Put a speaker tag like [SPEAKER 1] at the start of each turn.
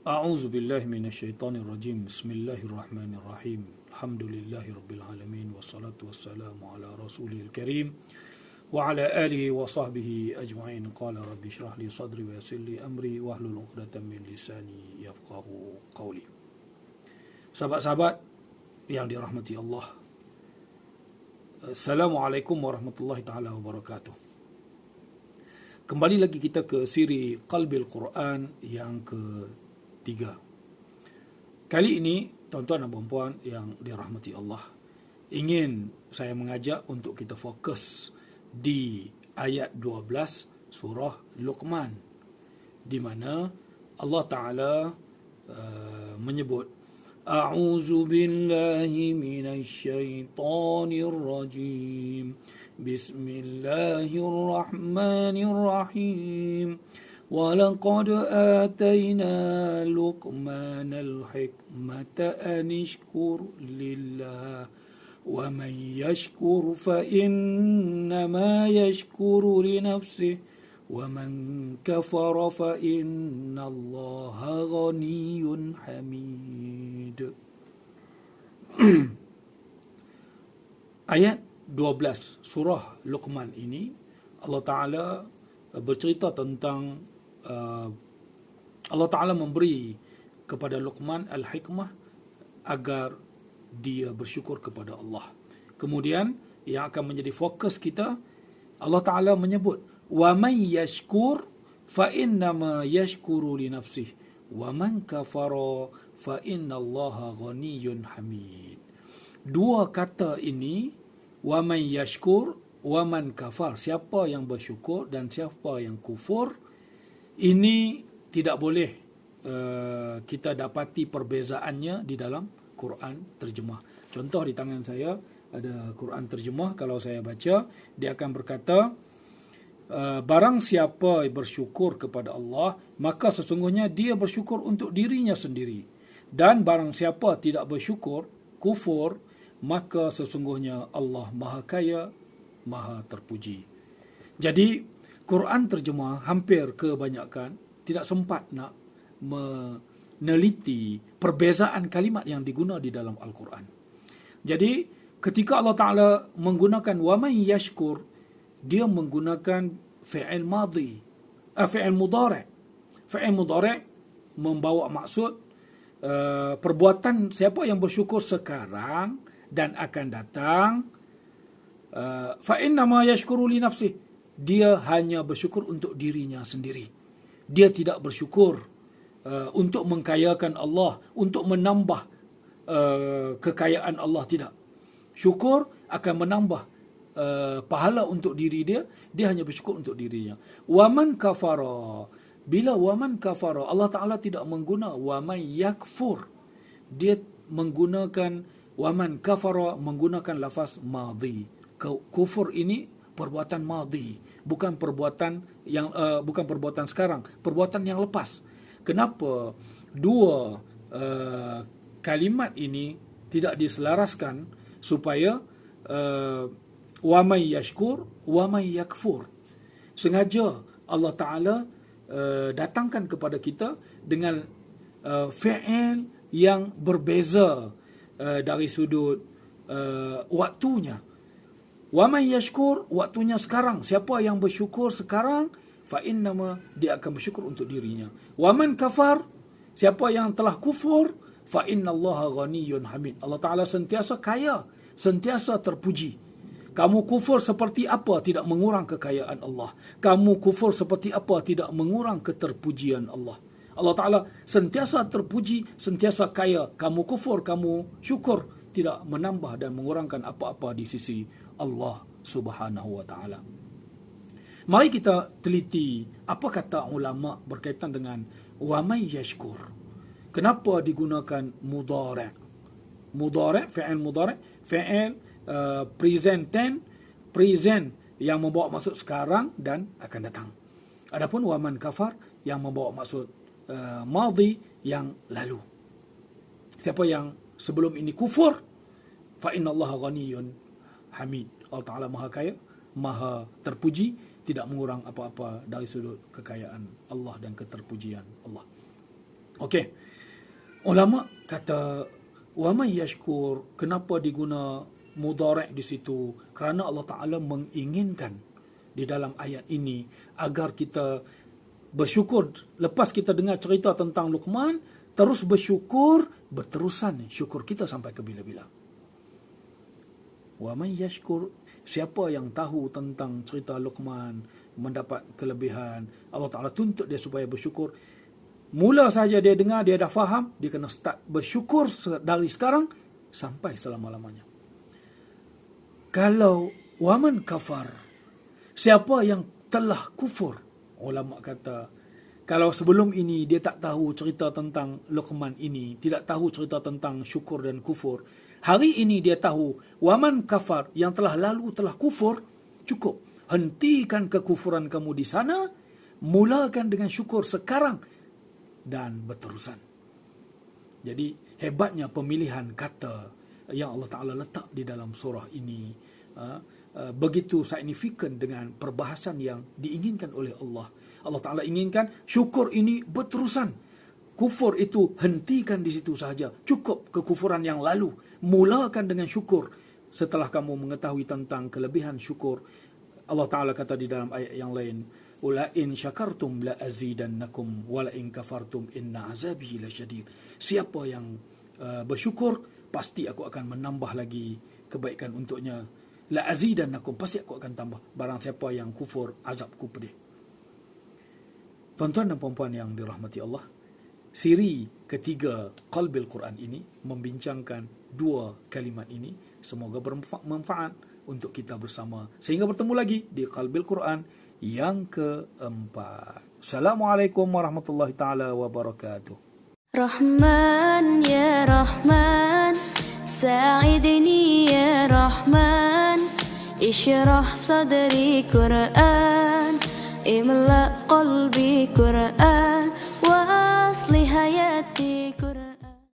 [SPEAKER 1] أعوذ بالله من الشيطان الرجيم بسم الله الرحمن الرحيم الحمد لله رب العالمين والصلاة والسلام على رسوله الكريم وعلى آله وصحبه أجمعين قال رب اشرح لي صدري ويسر لي أمري واحلل عقدة من لساني يفقهوا قولي. Sahabat-sahabat yang dirahmati Allah, Assalamualaikum warahmatullahi taala wabarakatuh. Kembali lagi kita ke siri Qalbil Quran yang ketiga. Kali ini, tuan-tuan dan puan-puan yang dirahmati Allah, ingin saya mengajak untuk kita fokus di ayat 12 surah Luqman, di mana Allah Ta'ala menyebut A'udzu billahi minasy syaithanir rajim. Bismillahirrahmanirrahim. Walaqad atayna Luqmanal hikmata an ishkur lillah wa man yashkur fa innama yashkuru li nafsihi wa man kafara fa innallaha ghaniyyun hamid. Ayat 12 surah Luqman ini Allah Ta'ala bercerita tentang Allah Ta'ala memberi kepada Luqman al-hikmah agar dia bersyukur kepada Allah. Kemudian yang akan menjadi fokus kita, Allah Ta'ala menyebut wa man yashkur fa innama yashkuru li nafsihi wa man kafara fa innallaha ghaniyyun hamid. Dua kata ini, wa man yashkur wa man kafar, siapa yang bersyukur dan siapa yang kufur, ini tidak boleh kita dapati perbezaannya di dalam Quran terjemah. Contoh di tangan saya ada Quran terjemah. Kalau saya baca, dia akan berkata, barang siapa bersyukur kepada Allah, maka sesungguhnya dia bersyukur untuk dirinya sendiri. Dan barang siapa tidak bersyukur, kufur, maka sesungguhnya Allah Maha Kaya, Maha Terpuji. Jadi, Quran terjemah hampir kebanyakan tidak sempat nak meneliti perbezaan kalimat yang digunakan di dalam Al-Quran. Jadi, ketika Allah Ta'ala menggunakan wa man yashkur, dia menggunakan fi'il madhi, fi'il mudhari'. Fi'il mudhari' membawa maksud perbuatan siapa yang bersyukur sekarang dan akan datang. Fa innama yashkuru li nafsihi, dia hanya bersyukur untuk dirinya sendiri. Dia tidak bersyukur untuk mengkayakan Allah, untuk menambah kekayaan Allah, tidak. Syukur akan menambah pahala untuk diri dia, dia hanya bersyukur untuk dirinya. Waman kafara, bila waman kafara, Allah Ta'ala tidak menggunakan waman yakfur, dia menggunakan waman kafara, menggunakan lafaz madhi. Kufur ini perbuatan madhi, bukan perbuatan yang bukan perbuatan sekarang, perbuatan yang lepas. Kenapa dua kalimat ini tidak diselaraskan supaya wa may yashkur wa may yakfur? Sengaja Allah Ta'ala datangkan kepada kita dengan fi'il yang berbeza dari sudut waktunya. Wa may yashkur, waktunya sekarang. Siapa yang bersyukur sekarang, fa innama, dia akan bersyukur untuk dirinya. Wa man kafar, siapa yang telah kufur, fa innallaha ghaniyyun hamid. Allah Ta'ala sentiasa kaya, sentiasa terpuji. Kamu kufur seperti apa tidak mengurang kekayaan Allah. Kamu kufur seperti apa tidak mengurang keterpujian Allah. Allah Ta'ala sentiasa terpuji, sentiasa kaya. Kamu kufur, kamu syukur, tidak menambah dan mengurangkan apa-apa di sisi Allah Subhanahu wa Ta'ala. Mari kita teliti apa kata ulama berkaitan dengan wa may yashkur. Kenapa digunakan mudhari'? Mudhari', fi'il mudhari', fi'il present tense, present yang membawa maksud sekarang dan akan datang. Adapun wa man kafar yang membawa maksud madhi, yang lalu. Siapa yang sebelum ini kufur, fa innallaha ghaniyyun hamid. Allah Ta'ala Maha Kaya, Maha Terpuji, tidak mengurang apa-apa dari sudut kekayaan Allah dan keterpujian Allah. Okey. Ulama kata wa man yashkur, kenapa diguna mudhari' di situ? Kerana Allah Taala menginginkan di dalam ayat ini agar kita bersyukur. Lepas kita dengar cerita tentang Luqman, terus bersyukur, berterusan syukur kita sampai ke bila-bila. Wa man yashkur, siapa yang tahu tentang cerita Luqman, mendapat kelebihan, Allah Ta'ala tuntut dia supaya bersyukur. Mula saja dia dengar, dia dah faham, dia kena start bersyukur dari sekarang sampai selama-lamanya. Kalau waman kafar, siapa yang telah kufur, ulama kata, kalau sebelum ini dia tak tahu cerita tentang Luqman ini, tidak tahu cerita tentang syukur dan kufur, hari ini dia tahu, waman kafar, yang telah lalu telah kufur, cukup. Hentikan kekufuran kamu di sana, mulakan dengan syukur sekarang, dan berterusan. Jadi, hebatnya pemilihan kata yang Allah Ta'ala letak di dalam surah ini, begitu signifikan dengan perbahasan yang diinginkan oleh Allah. Allah Ta'ala inginkan syukur ini berterusan. Kufur itu hentikan di situ sahaja. Cukup kekufuran yang lalu. Mulakan dengan syukur. Setelah kamu mengetahui tentang kelebihan syukur, Allah Ta'ala kata di dalam ayat yang lain, "Ula in syakartum la azidannakum wa la in kafartum inna azabi lasyadid." Siapa yang bersyukur, pasti aku akan menambah lagi kebaikan untuknya. La azidannakum, pasti aku akan tambah. Barang siapa yang kufur, azabku pedih. Tuan-tuan dan puan-puan yang dirahmati Allah, siri ketiga Qalbil Quran ini membincangkan dua kalimat ini. Semoga bermanfaat untuk kita bersama. Sehingga bertemu lagi di Qalbil Quran yang keempat. Assalamualaikum warahmatullahi taala wabarakatuh.
[SPEAKER 2] Rahman ya Rahman, sa'idni ya Rahman, ishrah sadri Quran, imla qalbi Quran, wa asli hayati